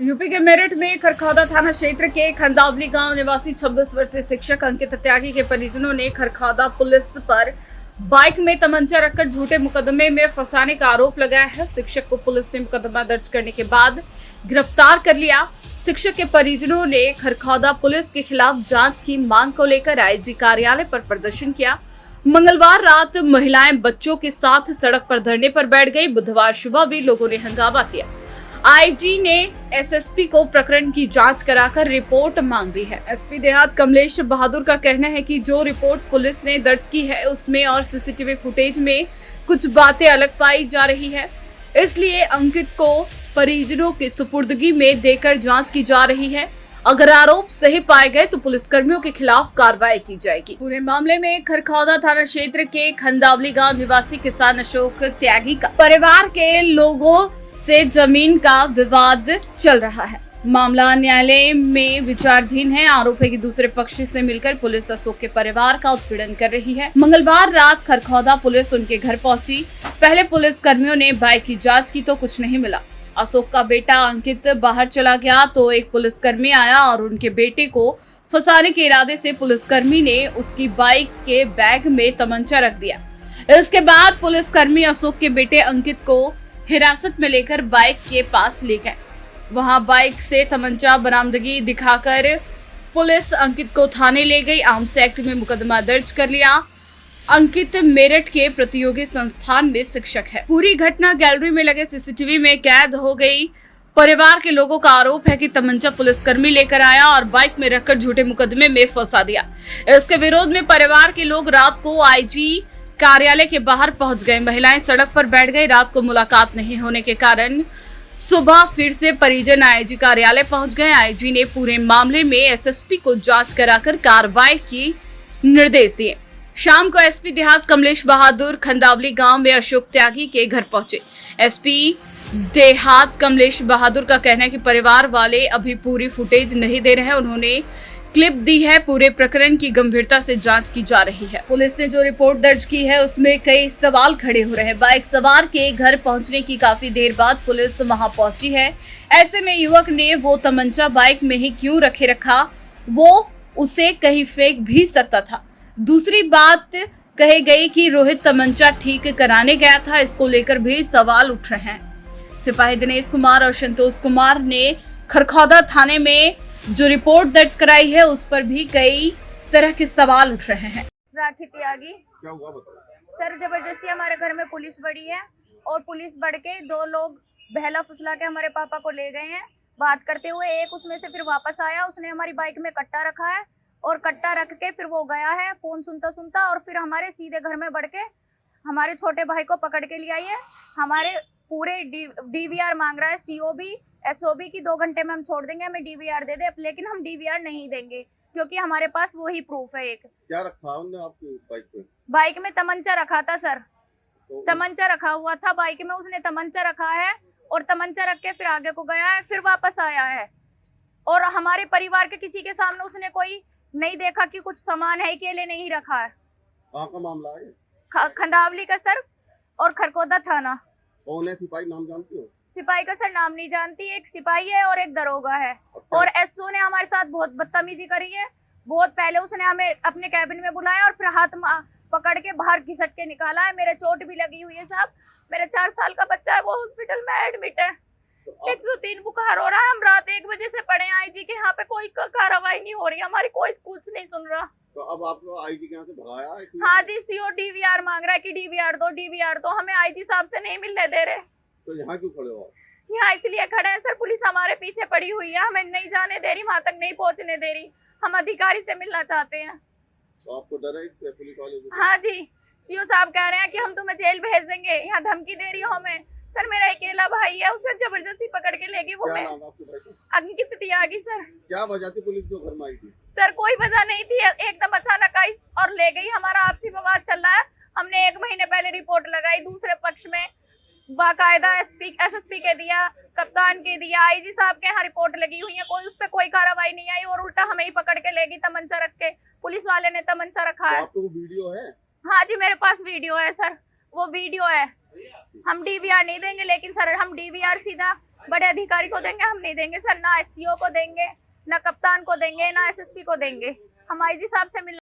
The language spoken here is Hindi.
यूपी के मेरठ में खरखौदा थाना क्षेत्र के खंदावली गांव निवासी 26 वर्षीय शिक्षक अंकित त्यागी के परिजनों ने खरखौदा पुलिस पर बाइक में तमंचा रखकर झूठे मुकदमे में फंसाने का आरोप लगाया है। शिक्षक को पुलिस ने मुकदमा दर्ज करने के बाद गिरफ्तार कर लिया। शिक्षक के परिजनों ने खरखौदा पुलिस के खिलाफ जांच की मांग को लेकर आईजी कार्यालय पर प्रदर्शन किया। मंगलवार रात महिलाएं बच्चों के साथ सड़क पर धरने पर बैठ गई। बुधवार सुबह भी लोगों ने हंगामा किया। आईजी ने एसएसपी को प्रकरण की जांच कराकर रिपोर्ट मांग ली है। एसपी देहात कमलेश बहादुर का कहना है कि जो रिपोर्ट पुलिस ने दर्ज की है उसमें और सीसीटीवी फुटेज में कुछ बातें अलग पाई जा रही है, इसलिए अंकित को परिजनों की सुपुर्दगी में देकर जांच की जा रही है। अगर आरोप सही पाए गए तो पुलिसकर्मियों के खिलाफ कार्रवाई की जाएगी। पूरे मामले में खरखौदा थाना क्षेत्र के खंदावली गांव निवासी किसान अशोक त्यागी का परिवार के लोगों से जमीन का विवाद चल रहा है। मामला न्यायालय में विचाराधीन है। आरोप है कि दूसरे पक्ष से मिलकर पुलिस अशोक के परिवार का उत्पीड़न कर रही है। मंगलवार रात खरखौदा पुलिस उनके घर पहुंची। पहले पुलिस कर्मियों ने बाइक की जांच की तो कुछ नहीं मिला। अशोक का बेटा अंकित बाहर चला गया तो एक पुलिसकर्मी आया और उनके बेटे को फंसाने के इरादे से पुलिसकर्मी ने उसकी बाइक के बैग में तमंचा रख दिया। इसके बाद पुलिसकर्मी अशोक के बेटे अंकित को हिरासत में लेकर बाइक के पास ले गए। वहां बाइक से तमंचा बरामदगी दिखाकर पुलिस अंकित को थाने ले गई। आर्म्स एक्ट में मुकदमा दर्ज कर लिया। अंकित मेरठ के प्रतियोगी संस्थान में शिक्षक है। पूरी घटना गैलरी में लगे सीसीटीवी में कैद हो गई। परिवार के लोगों का आरोप है कि तमंचा पुलिसकर्मी लेकर आया और बाइक में रखकर झूठे मुकदमे में फंसा दिया। इसके विरोध में परिवार के लोग रात को आईजी कार्यालय के बाहर पहुंच गए। महिलाएं सड़क पर बैठ गई। रात को मुलाकात नहीं होने के कारण सुबह फिर से परिजन आईजी कार्यालय पहुंच गए। आईजी ने पूरे मामले में एसएसपी को जांच कराकर कार्रवाई की निर्देश दिए। शाम को एसपी देहात कमलेश बहादुर खंदावली गांव में अशोक त्यागी के घर पहुंचे। एसपी देहात कमलेश बहादुर का कहना है कि परिवार वाले अभी पूरी फुटेज नहीं दे रहे हैं। उन्होंने क्लिप दी है। पूरे प्रकरण की गंभीरता से जांच की जा रही है। पुलिस ने जो रिपोर्ट दर्ज की है उसमें कई सवाल खड़े हो रहे हैं। बाइक सवार के घर पहुंचने की काफी देर बाद पुलिस वहां पहुंची है। ऐसे में युवक ने वो तमंचा बाइक में ही क्यों रखे रखा? वो उसे कहीं फेंक भी सकता था। दूसरी बात कही गई कि रोहित तमंचा ठीक कराने गया था। इसको लेकर भी सवाल उठ रहे हैं। सिपाही दिनेश कुमार और संतोष कुमार ने खरखौदा थाने में जो रिपोर्ट दर्ज कराई है उस पर भी कई तरह के सवाल उठ रहे हैं। राखी त्यागी। क्या हुआ बताओ। सर जबरदस्ती हमारे घर में पुलिस बढ़ी है और पुलिस बढ़ के दो लोग बहला फुसला के हमारे पापा को ले गए हैं बात करते हुए। एक उसमें से फिर वापस आया, उसने हमारी बाइक में कट्टा रखा है और कट्टा रख के फिर वो गया है फोन सुनता सुनता और फिर हमारे सीधे घर में बढ़ के हमारे छोटे भाई को पकड़ के ले आई है। हमारे पूरे डीवीआर मांग रहा है। सीओबी एसओबी की 2 घंटे में हम छोड़ देंगे, हमें डीवीआर दे दे, लेकिन हम डीवीआर नहीं देंगे क्योंकि हमारे पास वही प्रूफ है। एक क्या रखा उन्होंने आपकी बाइक पे? बाइक में तमंचा रखा था सर। तो तमंचा रखा हुआ था बाइक में, उसने तमंचा रखा है और तमंचा रख के फिर आगे को गया है, फिर वापस आया है। और हमारे परिवार के किसी के सामने उसने कोई नहीं देखा कि कुछ सामान है कि ले नहीं रखा है। कहाँ का मामला है? खंदावली का सर और खरखौदा थाना। कौन है सिपाही, नाम जानती हो? सिपाही का सर नाम नहीं जानती। एक सिपाही है और एक दरोगा है। और एसओ ने हमारे साथ बहुत बदतमीजी करी है। बहुत पहले उसने हमें अपने कैबिन में बुलाया और फिर हाथ पकड़ के बाहर घिसट के निकाला है। मेरे चोट भी लगी हुई है साहब। मेरे 4 साल का बच्चा है, वो हॉस्पिटल में एडमिट है। 103 बुखार हो रहा है। हम रात 1 बजे से पड़े आईजी के यहाँ पे, कोई कार्रवाई नहीं हो रही हमारी, कोई कुछ नहीं सुन रहा। तो अब आपको आईजी के यहाँ से भगाया है? हाँ जी, सीओ डीवीआर मांग रहा है कि डीवीआर दो, डीवीआर दो। हमें आईजी साहब से नहीं मिलने दे रहे। तो यहाँ क्यों खड़े हो? यहाँ इसलिए खड़े हैं सर, पुलिस हमारे पीछे पड़ी हुई है, हमें नहीं जाने दे रही, वहां तक नहीं पहुंचने दे रही। हम अधिकारी से मिलना चाहते हैं। तो आपको डर है इससे पुलिस वाले को? हाँ जी, सीओ साहब कह रहे हैं कि हम तुम्हें जेल भेज देंगे, यहाँ धमकी दे रही हो हमें। सर मेरा अकेला भाई है, उसे जबरदस्ती पकड़ के ले गई। वो क्या मैं नाम है आपके भाई का? अंकित त्यागी सर। क्या वजह थी पुलिस जो घर में आई थी? सर कोई वजह नहीं थी, एकदम अचानक आई और ले गई। हमारा आपसी विवाद चल रहा है। हमने 1 महीने पहले रिपोर्ट लगाई दूसरे पक्ष में, बाकायदा एसएसपी के दिया, कप्तान के दिया, आईजी साहब के यहाँ रिपोर्ट लगी हुई है, कोई उस पर कोई कार्रवाई नहीं आई और उल्टा हमें ही पकड़ के लेगी तमंचा रख के। पुलिस वाले ने तमंचा रखा है। आपको वीडियो है? हाँ जी मेरे पास वीडियो है सर, वो वीडियो है। हम डीवीआर नहीं देंगे, लेकिन सर हम डीवीआर सीधा बड़े अधिकारी को देंगे, हम नहीं देंगे सर। ना एससीओ को देंगे, ना कप्तान को देंगे, ना एसएसपी को देंगे। हम आईजी साहब से मिल